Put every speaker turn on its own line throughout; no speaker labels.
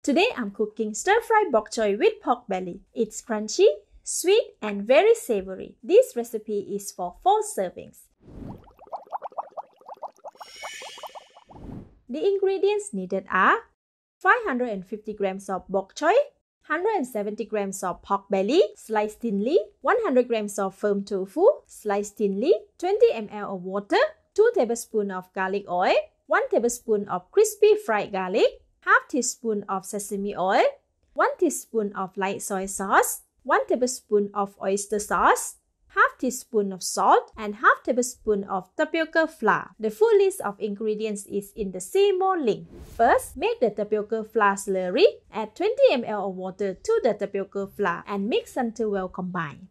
Today I'm cooking stir-fry bok choy with pork belly. It's crunchy, sweet and very savory. This recipe is for 4 servings. The ingredients needed are 550 grams of bok choy, 170 grams of pork belly, sliced thinly, 100 grams of firm tofu, sliced thinly, 20 ml of water, 2 tablespoons of garlic oil, 1 tablespoon of crispy fried garlic, half teaspoon of sesame oil, 1 teaspoon of light soy sauce, 1 tablespoon of oyster sauce, half teaspoon of salt, and half tablespoon of tapioca flour. The full list of ingredients is in the See More link. First, make the tapioca flour slurry. Add 20 ml of water to the tapioca flour and mix until well combined.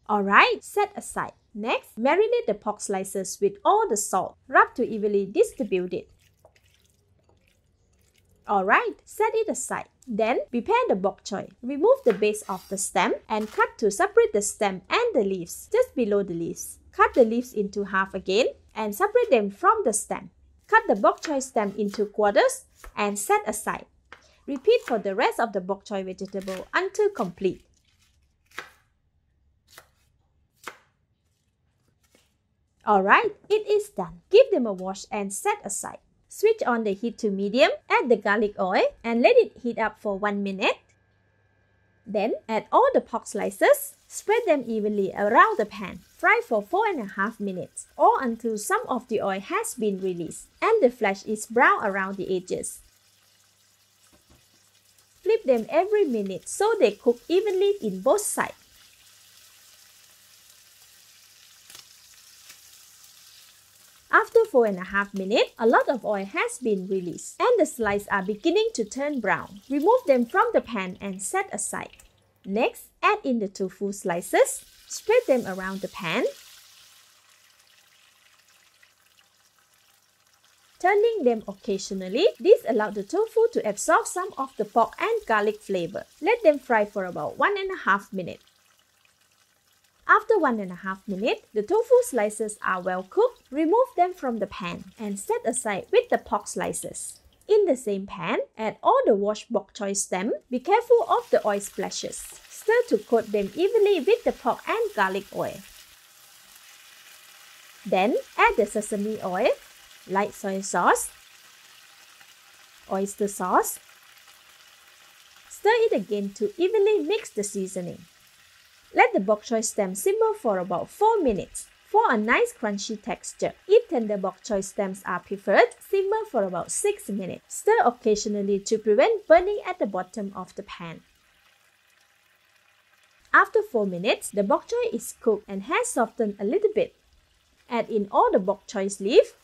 Alright, set aside. Next, marinate the pork slices with all the salt. Rub to evenly distribute it. Alright, set it aside. Then, prepare the bok choy. Remove the base of the stem and cut to separate the stem and the leaves just below the leaves. Cut the leaves into half again and separate them from the stem. Cut the bok choy stem into quarters and set aside. Repeat for the rest of the bok choy vegetable until complete. Alright, it is done. Give them a wash and set aside. Switch on the heat to medium, add the garlic oil and let it heat up for 1 minute. Then add all the pork slices, spread them evenly around the pan. Fry for 4.5 minutes or until some of the oil has been released and the flesh is brown around the edges. Flip them every minute so they cook evenly in both sides. After 4.5 minutes, a lot of oil has been released and the slices are beginning to turn brown. Remove them from the pan and set aside. Next, add in the tofu slices. Spread them around the pan. Turning them occasionally, this allows the tofu to absorb some of the pork and garlic flavor. Let them fry for about 1.5 minutes. After 1.5 minutes, the tofu slices are well cooked. Remove them from the pan and set aside with the pork slices. In the same pan, add all the washed bok choy stem. Be careful of the oil splashes. Stir to coat them evenly with the pork and garlic oil. Then, add the sesame oil, light soy sauce, oyster sauce. Stir it again to evenly mix the seasoning. Let the bok choy stem simmer for about 4 minutes for a nice crunchy texture. If tender bok choy stems are preferred, simmer for about 6 minutes. Stir occasionally to prevent burning at the bottom of the pan. After 4 minutes, the bok choy is cooked and has softened a little bit. Add in all the bok choy's leaf.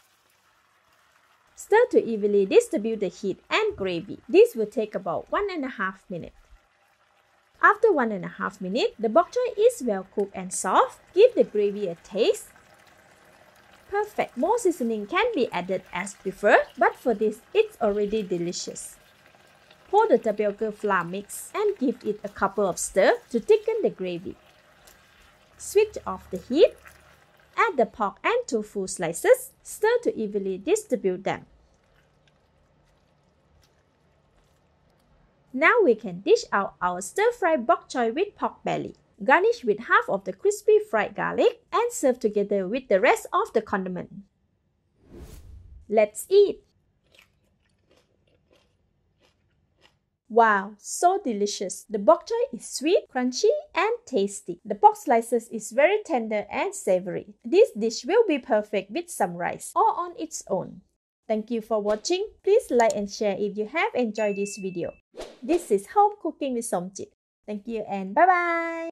Stir to evenly distribute the heat and gravy. This will take about 1.5 minutes. After 1.5 minutes, the bok choy is well cooked and soft. Give the gravy a taste. Perfect. More seasoning can be added as preferred, but for this, it's already delicious. Pour the tapioca flour mix and give it a couple of stir to thicken the gravy. Switch off the heat. Add the pork and tofu slices. Stir to evenly distribute them. Now we can dish out our stir-fry bok choy with pork belly. Garnish with half of the crispy fried garlic and serve together with the rest of the condiment. Let's eat! Wow, so delicious! The bok choy is sweet, crunchy and tasty. The pork slices is very tender and savory. This dish will be perfect with some rice or on its own. Thank you for watching. Please like and share if you have enjoyed this video. This is Home Cooking with Somjit. Thank you and bye-bye!